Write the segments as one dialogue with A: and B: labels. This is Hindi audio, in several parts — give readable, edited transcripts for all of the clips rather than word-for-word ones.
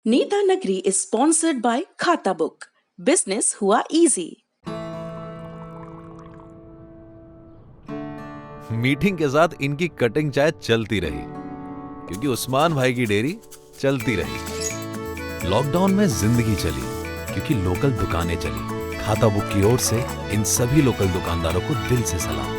A: नीता नगरी is sponsored by खाता बुक। बिजनेस हुआ इजी।
B: मीटिंग के साथ इनकी कटिंग चाय चलती रही क्योंकि उस्मान भाई की डेयरी चलती रही। लॉकडाउन में जिंदगी चली क्योंकि लोकल दुकानें चली। खाता बुक की ओर से इन सभी लोकल दुकानदारों को दिल से सलाम।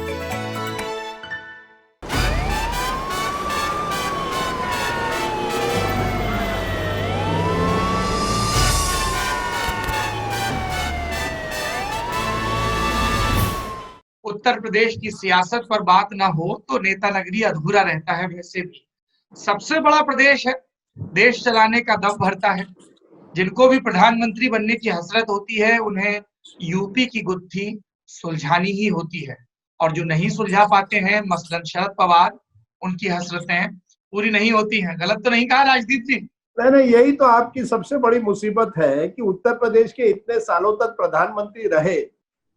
C: उत्तर प्रदेश की सियासत पर बात ना हो तो नेता नगरी अधूरा रहता है। वैसे भी सबसे बड़ा प्रदेश है, देश चलाने का दम भरता है। जिनको भी प्रधानमंत्री बनने की हसरत होती है उन्हें यूपी की गुत्थी सुलझानी ही होती है, और जो नहीं सुलझा पाते हैं मसलन शरद पवार, उनकी हसरतें पूरी नहीं होती हैं। गलत तो नहीं कहा राजदीप जी?
D: नहीं, यही तो आपकी सबसे बड़ी मुसीबत है कि उत्तर प्रदेश के इतने सालों तक प्रधानमंत्री रहे,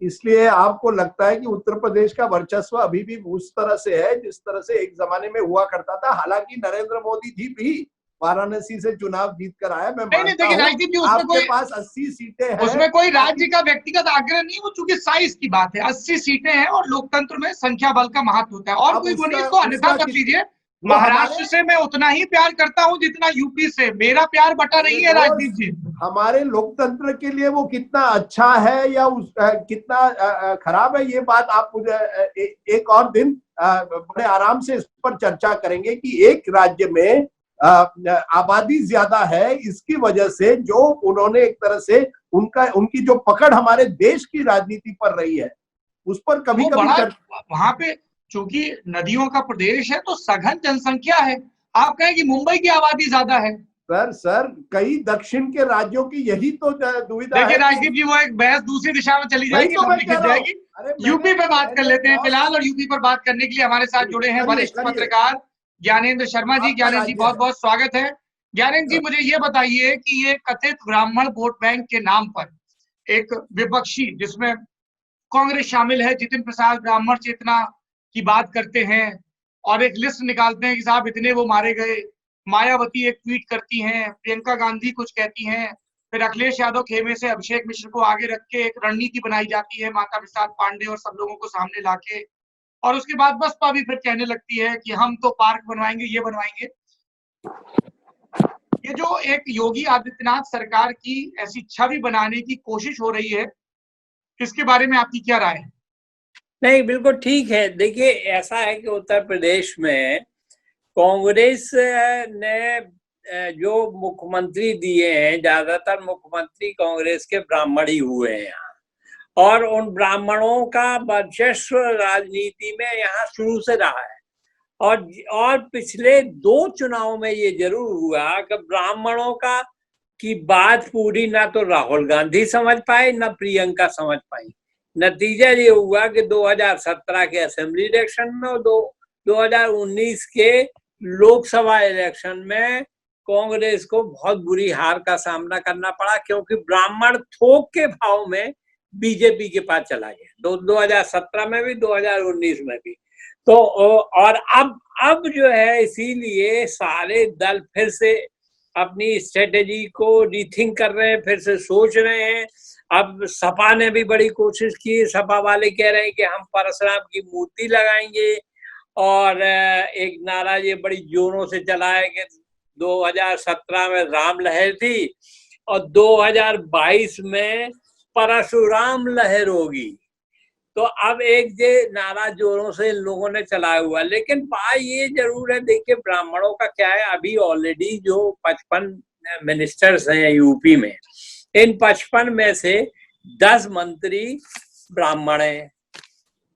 D: इसलिए आपको लगता है कि उत्तर प्रदेश का वर्चस्व अभी भी उस तरह से है जिस तरह से एक जमाने में हुआ करता था। हालांकि नरेंद्र मोदी जी भी वाराणसी से चुनाव जीत कर आया। मैं मानता हूं आपके पास 80 सीटें हैं,
C: उसमें कोई राज्य का व्यक्तिगत आग्रह नहीं, वो चूंकि साइज की बात है। 80 सीटें हैं और लोकतंत्र में संख्या बल का महत्व होता है। और कोई बोलिए, इसको अन्यथा मत लीजिए। महाराष्ट्र से मैं उतना ही प्यार करता हूं जितना यूपी से। मेरा प्यार बटा नहीं है राजदीप जी।
D: हमारे लोकतंत्र के लिए वो कितना अच्छा है या कितना खराब है, ये बात आप मुझे एक और दिन बड़े आराम से इस पर चर्चा करेंगे कि एक राज्य में आबादी ज्यादा है, इसकी वजह से जो उन्होंने एक तरह से उनकी जो पकड़ हमारे देश की राजनीति पर रही है उस पर कभी कभी
C: वहां पे चूंकि नदियों का प्रदेश है तो सघन जनसंख्या है। आप कहें कि मुंबई की आबादी ज्यादा है।
D: सर कई दक्षिण के राज्यों की यही तो दुविधा है।
C: देखिए राजदीप जी, वो एक बहस दूसरी दिशा में चली जाएगी, लंबी खिंच जाएगी। यूपी पे बात कर लेते हैं फिलहाल, और यूपी पर बात करने के लिए हमारे साथ जुड़े हैं वरिष्ठ पत्रकार ज्ञानेंद्र शर्मा जी। ज्ञानेंद्र जी, बहुत बहुत स्वागत है। ज्ञानेंद्र जी, मुझे ये बताइए कि ये कथित ब्राह्मण वोट बैंक के नाम पर एक विपक्षी, जिसमें कांग्रेस शामिल है, जितिन प्रसाद ब्राह्मण चेतना की बात करते हैं और एक लिस्ट निकालते हैं कि साहब इतने वो मारे गए। मायावती एक ट्वीट करती हैं, प्रियंका गांधी कुछ कहती हैं, फिर अखिलेश यादव खेमे से अभिषेक मिश्र को आगे रख के एक रणनीति बनाई जाती है माता प्रसाद पांडे और सब लोगों को सामने लाके, और उसके बाद बसपा भी फिर कहने लगती है कि हम तो पार्क बनवाएंगे, ये बनवाएंगे। ये जो एक योगी आदित्यनाथ सरकार की ऐसी छवि बनाने की कोशिश हो रही है, इसके बारे में आपकी क्या राय है?
E: नहीं, बिल्कुल ठीक है। देखिए, ऐसा है कि उत्तर प्रदेश में कांग्रेस ने जो मुख्यमंत्री दिए हैं, ज्यादातर मुख्यमंत्री कांग्रेस के ब्राह्मण ही हुए हैं यहाँ, और उन ब्राह्मणों का वर्चस्व राजनीति में यहाँ शुरू से रहा है। और पिछले 2 चुनाव में ये जरूर हुआ कि ब्राह्मणों की बात पूरी ना तो राहुल गांधी समझ पाए ना प्रियंका समझ पाई। नतीजा ये हुआ कि 2017 के असेंबली इलेक्शन में और 2019 के लोकसभा इलेक्शन में कांग्रेस को बहुत बुरी हार का सामना करना पड़ा, क्योंकि ब्राह्मण थोक के भाव में बीजेपी के पास चला गया। 2017 में भी, 2019 में भी। तो और अब जो है, इसीलिए सारे दल फिर से अपनी स्ट्रेटेजी को रीथिंक कर रहे हैं, फिर से सोच रहे हैं। अब सपा ने भी बड़ी कोशिश की। सपा वाले कह रहे हैं कि हम परशुराम की मूर्ति लगाएंगे, और एक नारा ये बड़ी जोरों से चला है कि 2017 में राम लहर थी और 2022 में परशुराम लहर होगी। तो अब एक ये नारा जोरों से इन लोगों ने चलाया हुआ। लेकिन बात ये जरूर है, देखिए ब्राह्मणों का क्या है, अभी ऑलरेडी जो 55 मिनिस्टर्स हैं यूपी में, इन 55 में से 10 मंत्री ब्राह्मण हैं,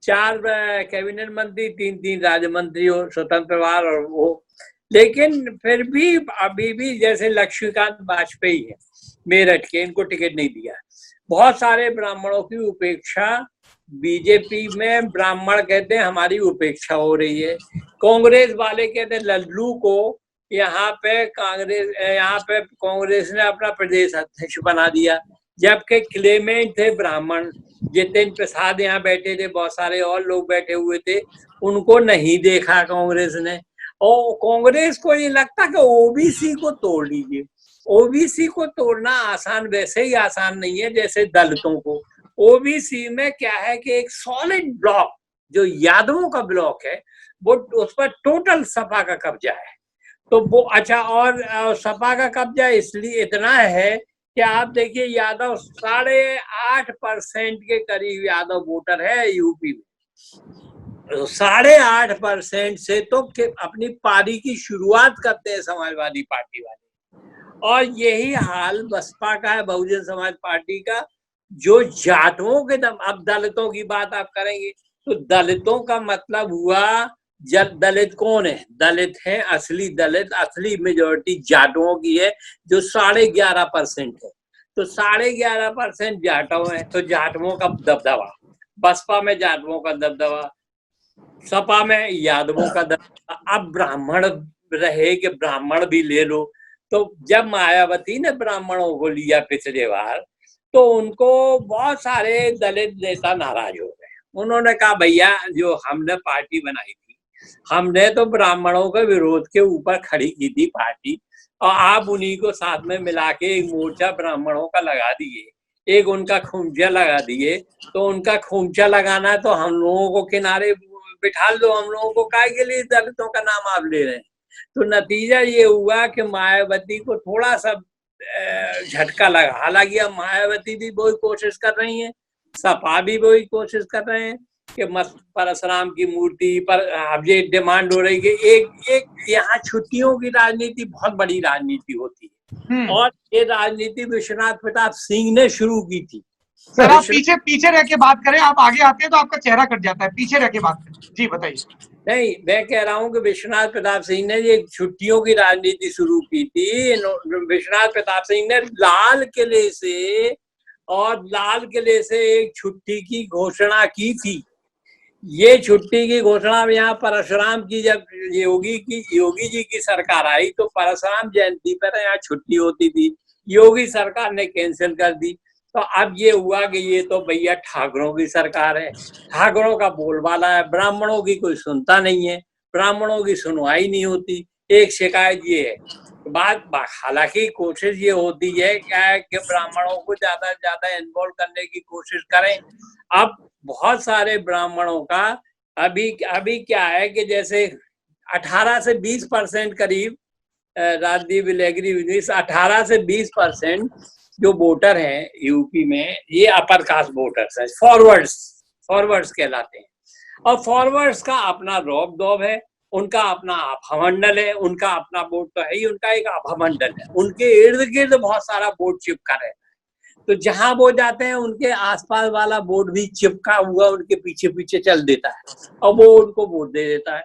E: 4 कैबिनेट मंत्री, 3 राज्य मंत्री और स्वतंत्र प्रभार और वो। लेकिन फिर भी अभी भी जैसे लक्ष्मीकांत वाजपेयी है मेरठ के, इनको टिकट नहीं दिया। बहुत सारे ब्राह्मणों की उपेक्षा बीजेपी में, ब्राह्मण कहते हैं हमारी उपेक्षा हो रही है। कांग्रेस वाले कहते हैं लल्लू को यहाँ पे कांग्रेस ने अपना प्रदेश अध्यक्ष बना दिया, जबकि क्लेमेंट थे ब्राह्मण। जितिन प्रसाद यहाँ बैठे थे, बहुत सारे और लोग बैठे हुए थे, उनको नहीं देखा कांग्रेस ने। और कांग्रेस को ये लगता कि ओबीसी को तोड़ लीजिए, ओबीसी को तोड़ना आसान वैसे ही आसान नहीं है जैसे दलितों को। ओबीसी में क्या है कि एक सॉलिड ब्लॉक जो यादवों का ब्लॉक है वो उस पर टोटल सपा का कब्जा है। तो वो अच्छा, और सपा का कब्जा इसलिए इतना है कि आप देखिए यादव 8.5% के करीब यादव वोटर है यूपी में। 8.5% से तो अपनी पारी की शुरुआत करते हैं समाजवादी पार्टी वाले। और यही हाल बसपा का है, बहुजन समाज पार्टी का, जो जाटों के अब दलितों की बात आप करेंगे तो दलितों का मतलब हुआ, दलित कौन है? दलित है असली दलित, असली मेजोरिटी जाटों की है जो 11.5% है। तो 11.5% जाटों है, तो जाटवों का दबदबा, बसपा में जाटवों का दबदबा, सपा में यादवों का दबदबा। अब ब्राह्मण रहे कि ब्राह्मण भी ले लो, तो जब मायावती ने ब्राह्मणों को लिया पिछले बार तो उनको बहुत सारे दलित नेता नाराज हो गए। उन्होंने कहा भैया जो हमने पार्टी बनाई थी, हमने तो ब्राह्मणों के विरोध के ऊपर खड़ी की थी पार्टी, और आप उन्हीं को साथ में मिला के एक मोर्चा ब्राह्मणों का लगा दिए, एक उनका खूंचा लगा दिए। तो उनका खूंचा लगाना है तो हम लोगों को किनारे बिठा दो, हम लोगों को काहे के लिए दलितों का नाम आप ले रहे हैं? तो नतीजा ये हुआ कि मायावती को थोड़ा सा झटका लगा। हालांकि अब मायावती भी वही कोशिश कर रही है, सपा भी वही कोशिश कर रहे हैं कि परशुराम की मूर्ति पर अब ये डिमांड हो रही कि एक यहाँ छुट्टियों की राजनीति बहुत बड़ी राजनीति होती है, और ये राजनीति विश्वनाथ प्रताप सिंह ने शुरू की थी।
C: सर आप पीछे रह के बात करें, आप आगे आते हैं तो आपका चेहरा कट जाता है, पीछे रह के बात करें। जी बताइए।
E: नहीं, मैं कह रहा हूँ कि विश्वनाथ प्रताप सिंह ने ये छुट्टियों की राजनीति शुरू की थी। विश्वनाथ प्रताप सिंह ने लाल किले से एक छुट्टी की घोषणा की थी। ये छुट्टी की घोषणा यहाँ परशुराम की, जब योगी जी की सरकार आई तो परशुराम जयंती पर यहाँ छुट्टी होती थी, योगी सरकार ने कैंसिल कर दी। तो अब ये हुआ कि ये तो भैया ठाकुरों की सरकार है, ठाकुरों का बोलबाला है, ब्राह्मणों की कोई सुनता नहीं है, ब्राह्मणों की सुनवाई नहीं होती। एक शिकायत ये है, हालांकि कोशिश ये होती है कि ब्राह्मणों को ज्यादा से ज्यादा इन्वॉल्व करने की कोशिश करें। अब बहुत सारे ब्राह्मणों का अभी क्या है कि जैसे 18 से 20% करीब, Rajdeep will agree with this, 18 से 20% जो वोटर हैं यूपी में ये अपर कास्ट वोटर्स हैं, फॉरवर्ड्स कहलाते हैं। और फॉरवर्ड्स का अपना रौब दौब है, उनका अपना आभामंडल है, उनका अपना वोट तो है ही, उनका एक आभामंडल है, उनके इर्द गिर्द बहुत सारा वोट चिपका रहता है। तो जहां वो जाते हैं उनके आसपास वाला वोट भी चिपका हुआ उनके पीछे पीछे चल देता है और वो उनको वोट दे देता है।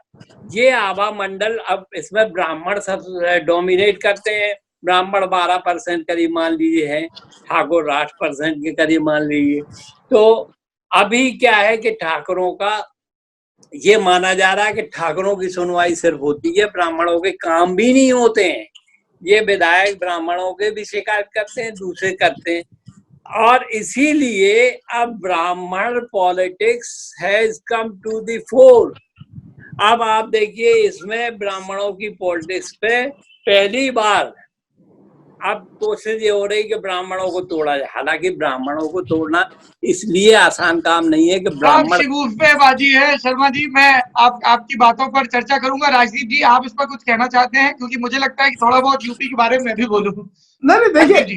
E: ये आभामंडल, अब इसमें ब्राह्मण सब डोमिनेट करते हैं। ब्राह्मण 12% करीब मान लीजिए है, ठाकुर 8% के करीब मान लीजिए। तो अभी क्या है कि ठाकुरों का ये माना जा रहा है कि ठाकुरों की सुनवाई सिर्फ होती है, ब्राह्मणों के काम भी नहीं होते हैं। ये विधायक ब्राह्मणों के भी शिकायत करते हैं, दूसरे करते हैं, और इसीलिए अब Brahmin politics has come to the fore. अब आप देखिए इसमें ब्राह्मणों की पॉलिटिक्स पे पहली बार अब कोशिश ये हो रही कि ब्राह्मणों को तोड़ा जाए। हालांकि ब्राह्मणों को तोड़ना इसलिए आसान काम नहीं है कि ब्राह्मण
C: शिगुफ्तेबाजी है। शर्मा जी, मैं आपकी बातों पर चर्चा करूंगा। राजदीप जी, आप इस पर कुछ कहना चाहते हैं? क्योंकि मुझे लगता है कि थोड़ा बहुत यूपी के बारे में मैं भी बोलूं।
D: नहीं,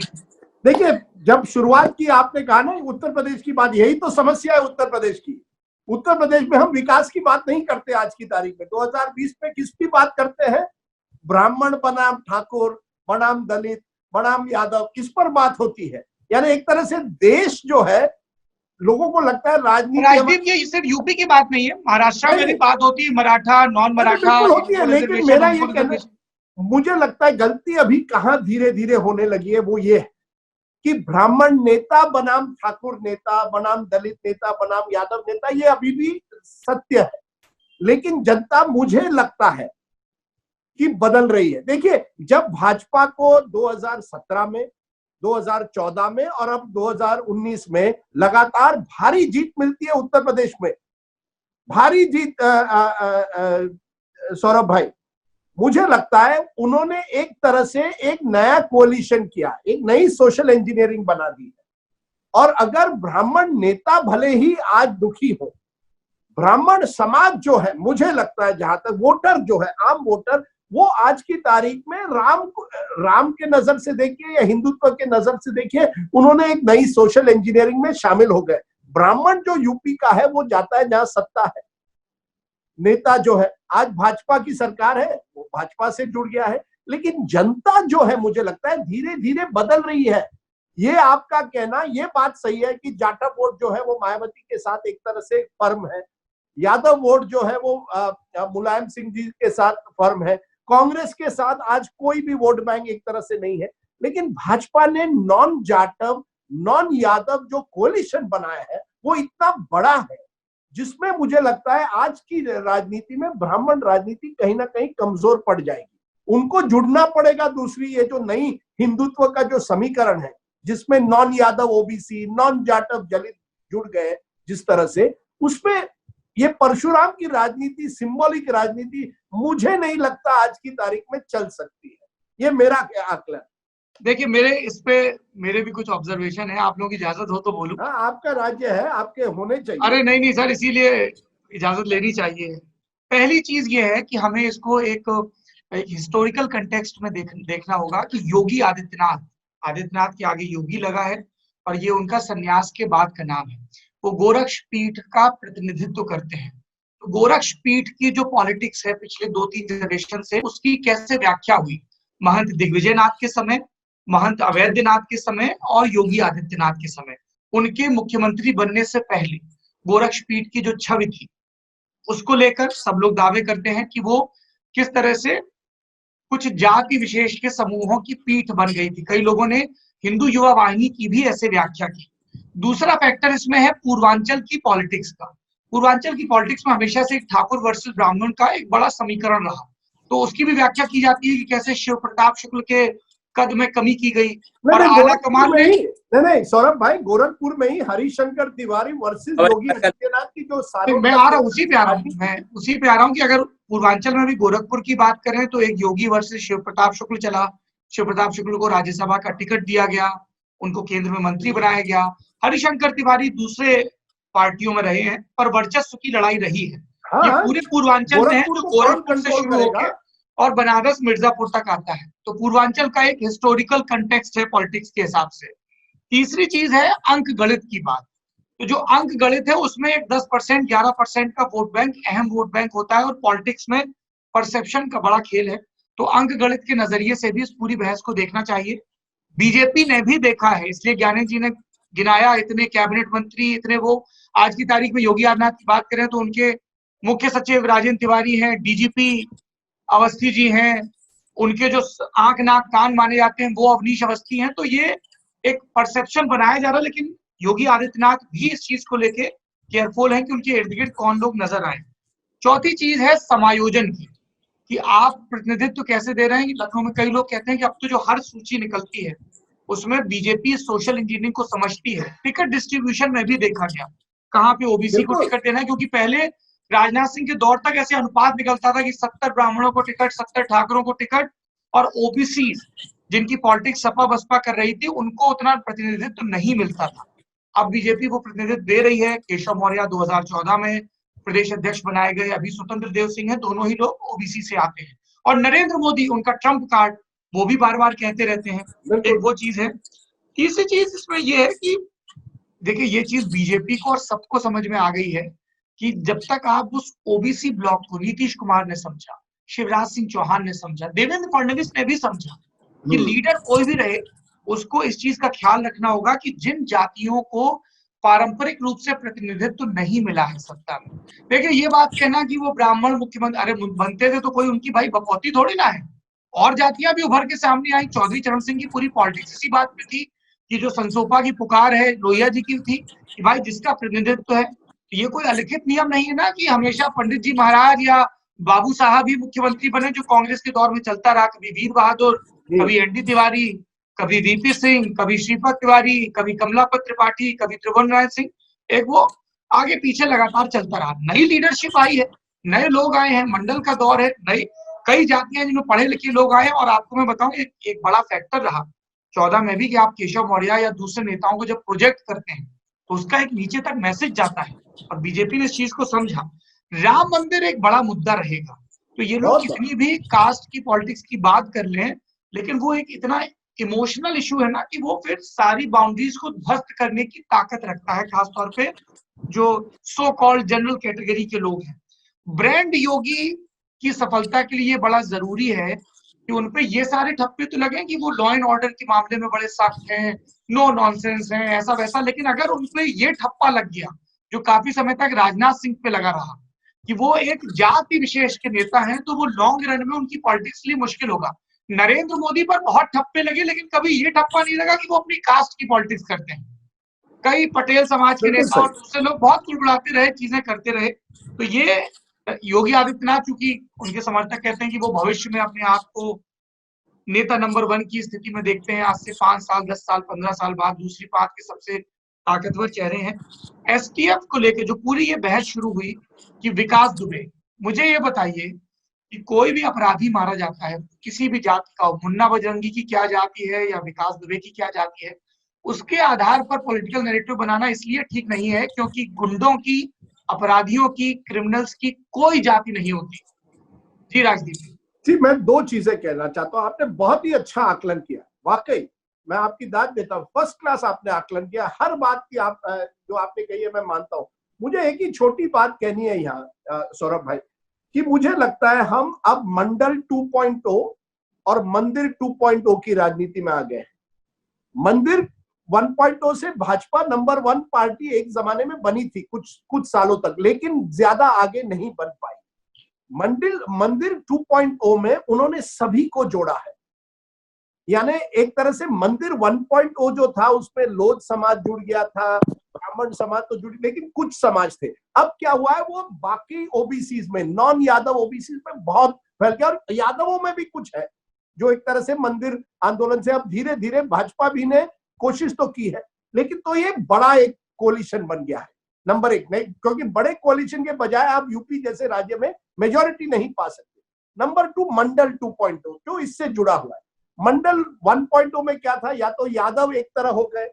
D: देखिए जब शुरुआत की आपने कहा ना उत्तर प्रदेश की बात, यही तो समस्या है उत्तर प्रदेश की। उत्तर प्रदेश में हम विकास की बात नहीं करते आज की तारीख में। 2020 में किसकी बात करते हैं? ब्राह्मण बनाम ठाकुर बनाम दलित बनाम यादव, इस पर बात होती है। यानी एक तरह से देश जो है, लोगों को लगता है राजनीति,
C: ये सिर्फ यूपी की बात नहीं है, महाराष्ट्र में भी बात होती है, मराठा नॉन मराठा
D: होती है। लेकिन मेरा ये कहना, मुझे लगता है गलती अभी कहाँ धीरे धीरे होने लगी है, वो ये है कि ब्राह्मण नेता बनाम ठाकुर नेता बनाम दलित नेता बनाम यादव नेता, ये अभी भी सत्य है। लेकिन जनता, मुझे लगता है कि बदल रही है। देखिए, जब भाजपा को 2017 में, 2014 में और अब 2019 में लगातार भारी जीत मिलती है उत्तर प्रदेश में, भारी जीत, सौरभ भाई, मुझे लगता है उन्होंने एक तरह से एक नया कोलिशन किया, एक नई सोशल इंजीनियरिंग बना दी है। और अगर ब्राह्मण नेता भले ही आज दुखी हो, ब्राह्मण समाज जो है, मुझे लगता है जहां तक वोटर जो है, आम वोटर, वो आज की तारीख में राम के नजर से देखिए या हिंदुत्व के नजर से देखिए, उन्होंने एक नई सोशल इंजीनियरिंग में शामिल हो गए। ब्राह्मण जो यूपी का है वो जाता है जहां सत्ता है, नेता जो है, आज भाजपा की सरकार है, वो भाजपा से जुड़ गया है, लेकिन जनता जो है मुझे लगता है धीरे धीरे बदल रही है। ये आपका कहना, ये बात सही है कि जाटा वोट जो है वो मायावती के साथ एक तरह से फर्म है, यादव वोट जो है वो मुलायम सिंह जी के साथ फर्म है, कांग्रेस के साथ आज कोई भी वोट बैंक एक तरह से नहीं है। लेकिन भाजपा ने नॉन जाटव नॉन यादव जो कोलिशन बनाया है वो इतना बड़ा है, जिसमें मुझे लगता है आज की राजनीति में ब्राह्मण राजनीति कहीं ना कहीं कमजोर पड़ जाएगी। उनको जुड़ना पड़ेगा। दूसरी ये जो नई हिंदुत्व का जो समीकरण है, जिसमें non Yadav OBC, non Jatav Dalit जुड़ गए जिस तरह से, उसमें ये परशुराम की राजनीति, सिंबॉलिक राजनीति मुझे नहीं लगता आज की तारीख में चल सकती है। ये मेरा आकलन।
C: देखिए, मेरे भी कुछ ऑब्जर्वेशन है, आप लोगों की इजाजत हो तो बोलूं?
D: हाँ, आपका राज्य है, आपके होने चाहिए।
C: अरे नहीं सर, इसीलिए इजाजत लेनी चाहिए। पहली चीज ये है कि हमें इसको एक हिस्टोरिकल कंटेक्स्ट में देखना होगा कि योगी आदित्यनाथ के आगे योगी लगा है और ये उनका संन्यास के बाद का नाम है। वो गोरक्ष पीठ का प्रतिनिधित्व करते हैं। तो गोरक्ष पीठ की जो पॉलिटिक्स है पिछले 2-3 जनरेशन से, उसकी कैसे व्याख्या हुई महंत दिग्विजय नाथ के समय, महंत अवैधनाथ के समय और योगी आदित्यनाथ के समय, उनके मुख्यमंत्री बनने से पहले गोरक्ष पीठ की जो छवि थी, उसको लेकर सब लोग दावे करते हैं कि वो किस तरह से कुछ जाति विशेष के समूहों की पीठ बन गई थी। कई लोगों ने हिंदू युवा वाहिनी की भी ऐसे व्याख्या की। दूसरा फैक्टर इसमें है पूर्वांचल की पॉलिटिक्स का। पूर्वांचल की पॉलिटिक्स में हमेशा से ठाकुर वर्सेस ब्राह्मण का एक बड़ा समीकरण रहा, तो उसकी भी व्याख्या की जाती है कि कैसे शिव प्रताप शुक्ल के कद में कमी की गई और आला कमान में
D: नहीं सौरभ भाई, गोरखपुर में ही हरिशंकर तिवारी वर्सेस योगी आदित्यनाथ की जो सालों,
C: मैं आ रहा हूँ उसी पे आ रहा हूँ कि अगर पूर्वांचल में भी गोरखपुर की बात करें तो एक योगी वर्सेस शिव प्रताप शुक्ल चला। शिव प्रताप शुक्ल को राज्यसभा का टिकट दिया गया, उनको केंद्र में मंत्री बनाया गया। हरिशंकर तिवारी दूसरे पार्टियों में रहे हैं, पर वर्चस्व की लड़ाई रही है। ये पूरे पूर्वांचल में है, जो गोरखपुर से शुरू होकर और बनारस मिर्जापुर तक आता है। तो पूर्वांचल का एक हिस्टोरिकल कंटेक्स्ट है पॉलिटिक्स के हिसाब से। तीसरी चीज है अंक गणित की बात। तो जो अंक गणित है उसमें एक 10% 11% का वोट बैंक अहम वोट बैंक होता है और पॉलिटिक्स में परसेप्शन का बड़ा खेल है। तो अंक गणित के नजरिए से भी इस पूरी बहस को देखना चाहिए। बीजेपी ने भी देखा है, इसलिए ज्ञानेंद्र जी ने गिनाया, इतने कैबिनेट मंत्री, इतने वो। आज की तारीख में योगी आदित्यनाथ की बात करें तो उनके मुख्य सचिव राजेंद्र तिवारी हैं, डीजीपी अवस्थी जी हैं, उनके जो आंख नाक कान माने जाते हैं वो अवनीश अवस्थी हैं। तो ये एक परसेप्शन बनाया जा रहा है, लेकिन योगी आदित्यनाथ भी इस चीज को लेके केयरफुल हैं कि उनके इर्द गिर्द कौन लोग नजर आए। चौथी चीज है समायोजन की, कि आप प्रतिनिधित्व कैसे दे रहे हैं। लखनऊ में कई लोग कहते हैं कि अब तो जो हर सूची निकलती है उसमें बीजेपी सोशल इंजीनियरिंग को समझती है। टिकट डिस्ट्रीब्यूशन में भी देखा गया कहाँ पे ओबीसी को टिकट देना है, क्योंकि पहले राजनाथ सिंह के दौर तक ऐसे अनुपात निकलता था कि 70 ब्राह्मणों को टिकट, 70 ठाकरों को टिकट, और ओबीसी जिनकी पॉलिटिक्स सपा बसपा कर रही थी उनको उतना प्रतिनिधित्व नहीं मिलता था। अब बीजेपी वो प्रतिनिधित्व दे रही है। केशव मौर्य 2014 में प्रदेश अध्यक्ष बनाए गए, अभी स्वतंत्र देव सिंह है, दोनों ही लोग ओबीसी से आते हैं। और नरेंद्र मोदी उनका ट्रम्प कार्ड, वो भी बार बार कहते रहते हैं। एक वो चीज है। तीसरी चीज इसमें ये है कि देखिए, ये चीज बीजेपी को और सबको समझ में आ गई है कि जब तक आप उस ओबीसी ब्लॉक को, नीतीश कुमार ने समझा, शिवराज सिंह चौहान ने समझा, देवेंद्र फडणवीस ने भी समझा कि लीडर कोई भी रहे उसको इस चीज का ख्याल रखना होगा कि जिन जातियों को पारंपरिक रूप से प्रतिनिधित्व नहीं मिला है सत्ता में। देखिए, ये बात कहना कि वो ब्राह्मण मुख्यमंत्री, अरे बनते थे तो कोई उनकी भाई बपौती थोड़ी ना है, और जातियां भी उभर के सामने आई। चौधरी चरण सिंह की पूरी पॉलिटिक्स इसी बात पे थी कि जो संसोपा की पुकार है लोहिया जी की थी कि भाई जिसका प्रतिनिधित्व है। तो ये कोई अलिखित नियम नहीं है ना कि हमेशा पंडित जी महाराज या बाबू साहब ही मुख्यमंत्री बने, जो कांग्रेस के दौर में चलता रहा। कभी वीर बहादुर, कभी एनडी तिवारी, कभी वीपी सिंह, कभी श्रीपद तिवारी, कभी कमलापत त्रिपाठी, कभी त्रिभुवनराय सिंह, एक वो आगे पीछे लगातार चलता रहा। नई लीडरशिप आई है, नए लोग आए हैं, मंडल का दौर है, नई कई जातियां जिनमें पढ़े लिखे लोग आए, और आपको मैं बताऊं एक बड़ा फैक्टर रहा 14 में भी कि आप केशव मौर्य या दूसरे नेताओं को जब प्रोजेक्ट करते हैं तो उसका एक नीचे तक मैसेज जाता है, और बीजेपी ने इस चीज को समझा। राम मंदिर एक बड़ा मुद्दा रहेगा, तो ये लोग कितनी भी कास्ट की पॉलिटिक्स की बात कर लें, लेकिन वो एक इतना इमोशनल इशू है ना कि वो फिर सारी बाउंड्रीज को ध्वस्त करने की ताकत रखता है, खासतौर पे जो सो कॉल्ड जनरल कैटेगरी के लोग हैं। ब्रांड योगी की सफलता के लिए बड़ा जरूरी है कि उनपे ये सारे ठप्पे तो लगे कि वो लॉ एंड ऑर्डर के मामले में बड़े सख्त हैं, नो नॉनसेंस हैं, ऐसा वैसा, लेकिन अगर उनपे ये ठप्पा लग गया जो काफी समय तक राजनाथ सिंह पे लगा रहा कि वो एक जाति विशेष के नेता हैं, तो वो लॉन्ग रन में उनकी पॉलिटिक्स के लिए मुश्किल होगा। नरेंद्र मोदी पर बहुत ठप्पे लगे, लेकिन कभी ये ठप्पा नहीं लगा कि वो अपनी कास्ट की पॉलिटिक्स करते हैं। कई पटेल समाज के नेता और दूसरे लोग बहुत कुड़कुड़ाते रहे, चीजें करते रहे। तो ये योगी आदित्यनाथ, चूंकि उनके समर्थक कहते हैं कि वो भविष्य में अपने आप को नेता नंबर 1 की स्थिति में देखते हैं, आज से 5 साल 10 साल 15 साल बाद दूसरी पार्ट के सबसे ताकतवर चेहरे हैं। एसटीएफ को लेके जो पूरी ये बहस शुरू हुई कि विकास दुबे, मुझे ये बताइए कि कोई भी अपराधी मारा जाता है किसी भी जाति का, मुन्ना बजरंगी की क्या जाति है या विकास दुबे की क्या जाति है, उसके आधार पर पॉलिटिकल नैरेटिव बनाना इसलिए ठीक नहीं है क्योंकि गुंडों की, अपराधियों की, क्रिमिनल्स की कोई जाति नहीं होती। जी राजदीप
D: जी, मैं 2 चीजें कहना चाहता हूँ। आपने बहुत ही अच्छा आकलन किया, वाकई मैं आपकी दाद देता हूँ, फर्स्ट क्लास आपने आकलन किया। हर बात की आप जो आपने कही है मैं मानता हूँ। मुझे एक ही छोटी बात कहनी है यहाँ सौरभ भाई, कि मुझे लगता है हम अब मंडल 2.0 और मंदिर 2.0 की राजनीति में आ गए हैं। मंदिर 1.0 से भाजपा नंबर 1 पार्टी एक जमाने में बनी थी कुछ सालों तक, लेकिन ज्यादा आगे नहीं बन पाई। मंदिर 2.0 में उन्होंने सभी को जोड़ा है, यानी एक तरह से मंदिर 1.0 जो था उसमें लोध समाज जुड़ गया था, ब्राह्मण समाज तो जुड़, लेकिन कुछ समाज थे। अब क्या हुआ है, वो बाकी ओबीसी में, नॉन यादव ओबीसी में बहुत फैल गया, और यादवों में भी कुछ है जो एक तरह से मंदिर आंदोलन से अब धीरे धीरे भाजपा भी ने कोशिश तो की है, लेकिन तो ये बड़ा एक कोलिशन बन गया है नंबर 1 नहीं, क्योंकि बड़े कोलिशन के बजाय आप यूपी जैसे राज्य में मेजॉरिटी नहीं पा सकते। नंबर 2 मंडल 2.0 जो इससे जुड़ा हुआ है। मंडल 1.0 में क्या था, या तो यादव एक तरफ हो गए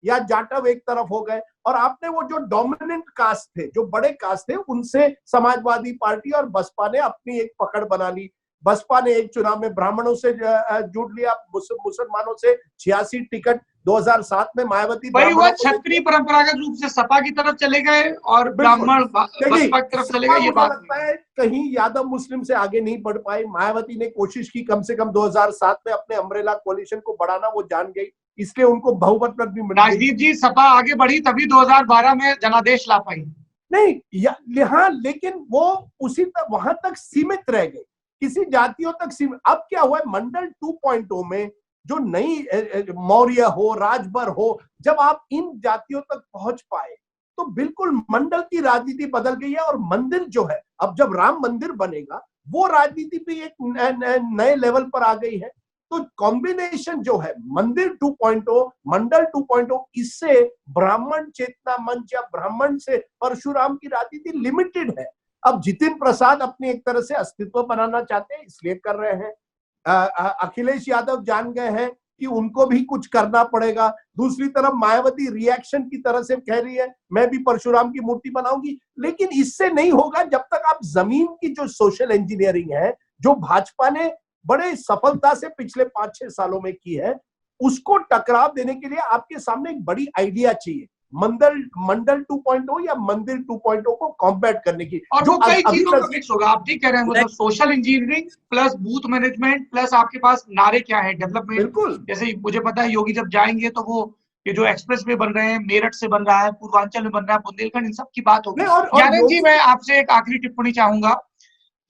D: या जाटव एक तरफ हो गए, और आपने वो जो डोमिनेंट कास्ट थे, जो बड़े कास्ट थे, उनसे समाजवादी पार्टी और बसपा ने अपनी एक पकड़ बना ली। बसपा ने एक चुनाव में ब्राह्मणों से जुड़ लिया, मुसलमानों से 86 टिकट 2007 में मायावती,
C: वही हुआ, क्षत्रिय परंपरागत रूप से सपा की तरफ चले गए और ब्राह्मण बसपा की तरफ चले गए। ये बात
D: लगता है कहीं यादव मुस्लिम से आगे नहीं बढ़ पाए। मायावती ने कोशिश की कम से कम 2007 में अपने अम्ब्रेला कोलिशन को बढ़ाना, वो जान गई, इसलिए उनको बहुमत पर भी मिला।
C: राजदीप जी, सपा आगे बढ़ी तभी 2012 में जनादेश ला पाई
D: नहीं, हाँ, लेकिन वो उसी तक वहां तक सीमित रह गई, किसी जातियों तक सीमित। अब क्या हुआ है, मंडल 2.0 में जो नई मौर्य हो, राजभर हो, जब आप इन जातियों तक पहुंच पाए तो बिल्कुल मंडल की राजनीति बदल गई है। और मंदिर जो है, अब जब राम मंदिर बनेगा, वो राजनीति भी एक नए लेवल पर आ गई है। तो कॉम्बिनेशन जो है मंदिर 2.0 मंडल 2.0, इससे ब्राह्मण चेतना मंच या ब्राह्मण से परशुराम की राजनीति लिमिटेड है। अब जितिन प्रसाद अपनी एक तरह से अस्तित्व बनाना चाहते हैं, इसलिए कर रहे हैं। अखिलेश यादव जान गए हैं कि उनको भी कुछ करना पड़ेगा। दूसरी तरफ मायावती रिएक्शन की तरह से कह रही है मैं भी परशुराम की मूर्ति बनाऊंगी, लेकिन इससे नहीं होगा जब तक आप जमीन की जो सोशल इंजीनियरिंग है, जो भाजपा ने बड़े सफलता से पिछले 5-6 सालों में की है, उसको टकराव देने के लिए आपके सामने एक बड़ी आइडिया चाहिए, मंडल 2.0 या मंदिर 2.0 को कॉम्बैट करने की।
C: और जो कई चीजों का मिक्स होगा, आप ठीक कह रहे हैं, मतलब social engineering plus booth management plus आपके पास नारे क्या है, डेवलपमेंट। बिल्कुल, जैसे मुझे पता है योगी जब जाएंगे तो वो ये जो एक्सप्रेस वे बन रहे हैं, मेरठ से बन रहा है, पूर्वांचल में बन रहा है, बुंदेलखंड, इन सब की बात होगी। ज्ञानेंद्र जी, मैं आपसे एक आखिरी टिप्पणी चाहूंगा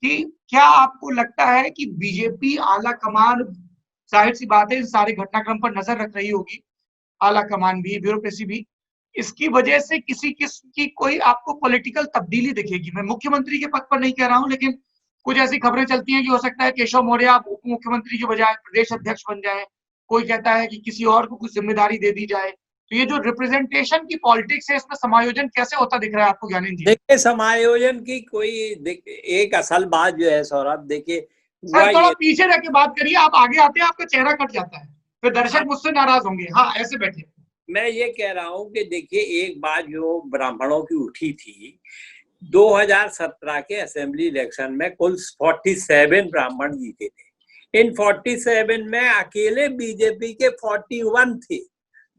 C: कि क्या आपको लगता है कि बीजेपी आला कमान, जाहिर सी बात है, सारे घटनाक्रम पर नजर रख रही होगी, आला कमान भी, ब्यूरोक्रेसी भी, इसकी वजह से किसी किस्म की कोई आपको पॉलिटिकल तब्दीली दिखेगी? मैं मुख्यमंत्री के पद पर नहीं कह रहा हूं, लेकिन कुछ ऐसी खबरें चलती हैं कि हो सकता है केशव मौर्य उप मुख्यमंत्री के बजाय प्रदेश अध्यक्ष बन जाए, कोई कहता है कि किसी और को कुछ जिम्मेदारी दे दी जाए। तो ये जो रिप्रेजेंटेशन की पॉलिटिक्स है, इसमें समायोजन कैसे होता दिख रहा है आपको ज्ञानेंद्र जी?
E: देखिए, समायोजन की कोई एक असल बात जो है सौरभ, देखिए
C: सर थोड़ा पीछे रह के बात करिए, आप आगे आते हैं आपका चेहरा कट जाता है, फिर दर्शक मुझसे नाराज होंगे। हाँ ऐसे बैठे।
E: मैं ये कह रहा हूँ कि देखिए, एक बात जो ब्राह्मणों की उठी थी 2017 के असेंबली इलेक्शन में, कुल 47 ब्राह्मण जीते थे। इन 47 में अकेले बीजेपी के 41 थे।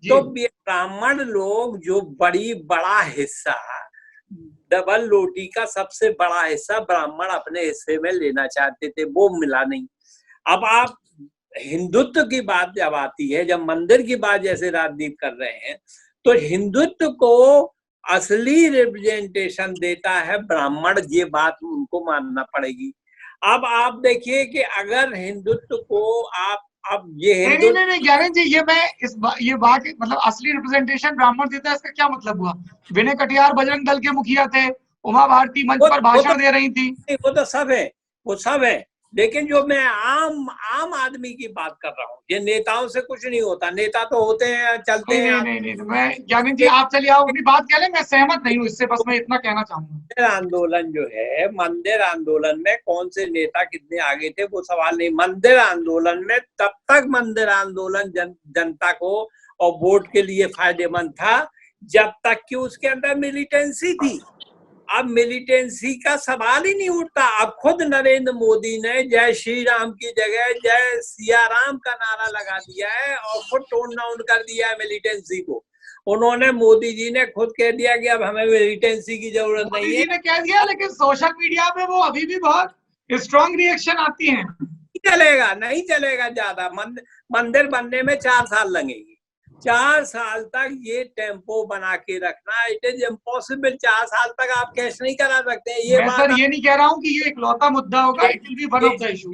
E: तो ब्राह्मण लोग जो बड़ा हिस्सा, डबल रोटी का सबसे बड़ा हिस्सा ब्राह्मण अपने हिस्से में लेना चाहते थे, वो मिला नहीं। अब आप हिंदुत्व की बात जब आती है, जब मंदिर की बात जैसे राजदीप कर रहे हैं, तो हिंदुत्व को असली रिप्रेजेंटेशन देता है ब्राह्मण, ये बात उनको मानना पड़ेगी। अब आप देखिए कि अगर हिंदुत्व को आप, अब ये
C: नहीं ज्ञानेंद्र जी, ये बात मतलब असली रिप्रेजेंटेशन ब्राह्मण देता है, इसका क्या मतलब हुआ? विनय कटियार बजरंग दल के मुखिया थे, उमा भारती मंच पर भाषण दे रही थी।
E: वो तो सब है, वो सब है, लेकिन जो मैं आम आदमी की बात कर रहा हूँ, ये नेताओं से कुछ नहीं होता। नेता तो होते हैं, चलते हैं।
C: नहीं, मैं ज्ञानेंद्र जी आप चलिए, आप अपनी बात कह लें, मैं सहमत नहीं हूँ इससे, बस मैं इतना कहना चाहूंगा।
E: मंदिर आंदोलन जो है, मंदिर आंदोलन में कौन से नेता कितने आगे थे वो सवाल नहीं। मंदिर आंदोलन में तब तक मंदिर आंदोलन जनता को और वोट के लिए फायदेमंद था जब तक कि उसके अंदर मिलिटेंसी थी। अब मिलिटेंसी का सवाल ही नहीं उठता। अब खुद नरेंद्र मोदी ने जय श्री राम की जगह जय सिया राम का नारा लगा दिया है और खुद टोन डाउन कर दिया है मिलिटेंसी को। उन्होंने, मोदी जी ने खुद कह दिया कि अब हमें मिलिटेंसी की जरूरत नहीं है।
C: मोदी जी ने कह दिया, लेकिन सोशल मीडिया पे वो अभी भी बहुत स्ट्रॉन्ग रिएक्शन आती है।
E: नहीं चलेगा ज्यादा। मंदिर बनने में 4 साल लगेंगे। 4 साल तक ये टेम्पो बना के रखना, इट इज इम्पॉसिबल। 4 साल तक आप कैश नहीं करा सकते हैं। ये
C: मैं
E: बात,
C: सर ये नहीं कह रहा हूँ कि ये इकलौता मुद्दा होगा, it will be one of the issue.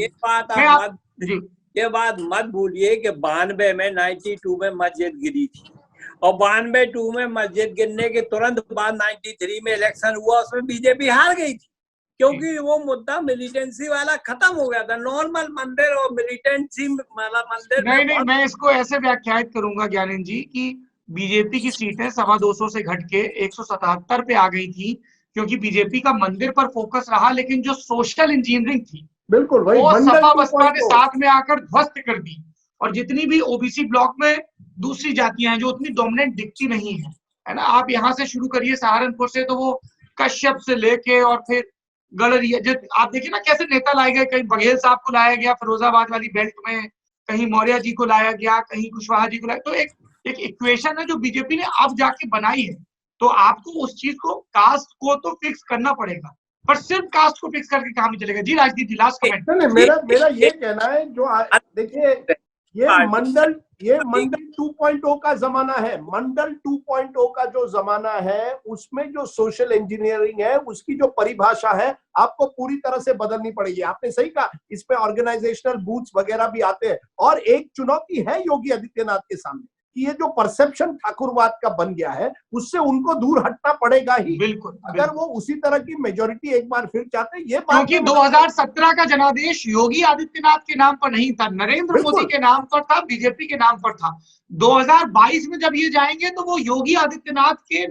E: ये बात मत भूलिए कि 92 में 92 में मस्जिद गिरी थी, और 92 में मस्जिद गिरने के तुरंत बाद 93 में इलेक्शन हुआ, उसमें बीजेपी हार गई थी, क्योंकि वो मुद्दा मिलिटेंसी वाला खत्म हो गया था। नॉर्मल मंदिर और मिलिटेंसी वाला मंदिर
C: नहीं, मैं इसको ऐसे व्याख्यायित करूंगा ज्ञानेंद्र जी कि बीजेपी की सीटें 225 से घट के 177 पे आ गई थी, क्योंकि बीजेपी का मंदिर पर फोकस रहा, लेकिन जो सोशल इंजीनियरिंग थी
D: बिल्कुल वही
C: वो सपा बसपा ने साथ में आकर ध्वस्त कर दी। और जितनी भी ओबीसी ब्लॉक में दूसरी जातियां हैं जो उतनी डोमिनेंट दिखती नहीं है ना, आप यहाँ से शुरू करिए सहारनपुर से, तो वो कश्यप से लेके और फिर गड़रिया, आप देखिए ना कैसे नेता लाए गए। कहीं बघेल साहब को लाया गया फिरोजाबाद वाली बेल्ट में, कहीं मौर्य जी को लाया गया, कहीं कुशवाहा जी को लाया। तो एक इक्वेशन है जो बीजेपी ने अब जाके बनाई है। तो आपको उस चीज को, कास्ट को तो फिक्स करना पड़ेगा, पर सिर्फ कास्ट को फिक्स करके काम नहीं चलेगा। जी राजदीप जी, लास्ट कमेंट।
D: मेरा ये कहना है, जो देखिए ये मंडल 2.0 का जमाना है। मंडल 2.0 का जो जमाना है, उसमें जो सोशल इंजीनियरिंग है, उसकी जो परिभाषा है, आपको पूरी तरह से बदलनी पड़ेगी। आपने सही कहा, इसमें ऑर्गेनाइजेशनल बूथ्स वगैरह भी आते हैं। और एक चुनौती है योगी आदित्यनाथ के सामने कि ये जो परसेप्शन ठाकुरवाद का बन गया है, उससे उनको दूर हटना पड़ेगा ही।
C: बिल्कुल,
D: अगर वो उसी तरह की मेजोरिटी एक बार फिर चाहते हैं। ये
C: क्योंकि 2017 का जनादेश योगी आदित्यनाथ के नाम पर नहीं था, नरेंद्र मोदी के नाम पर था, बीजेपी के नाम पर था। 2022 में जब ये जाएंगे तो वो योगी आदित्यनाथ के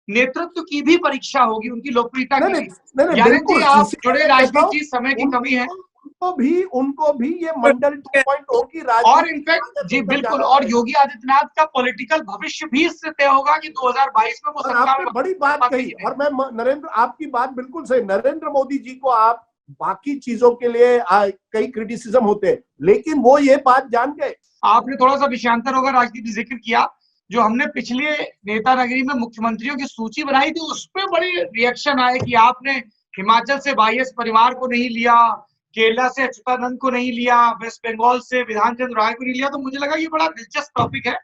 C: नेतृत्व की भी परीक्षा होगी, उनकी लोकप्रियता की भी। यानी आप जुड़े राजनीति जी, समय की कमी है,
D: उनको भी ये मंडल 2.0 की राजनीति,
C: और इनफैक्ट जी बिल्कुल, और योगी आदित्यनाथ का पॉलिटिकल भविष्य भी इससे तय होगा कि 2022 में वो सत्ता में।
D: बड़ी बात कही। और मैं नरेंद्र, आपकी बात बिल्कुल सही। नरेंद्र मोदी जी को आप बाकी चीजों के लिए कई क्रिटिसिज्म होते हैं, लेकिन वो ये बात जान गए।
C: आपने थोड़ा सा विषयांतर होगा राजनीति जिक्र किया, जो हमने पिछले नेता नगरी में मुख्यमंत्रियों की सूची बनाई थी, उस पर बड़ी रिएक्शन आए कि आपने हिमाचल से वाईएस परिवार को नहीं लिया, केरला से अच्युतानंद को नहीं लिया, वेस्ट बंगाल से विधान चंद्र राय को नहीं लिया। तो मुझे लगा ये बड़ा दिलचस्प टॉपिक है,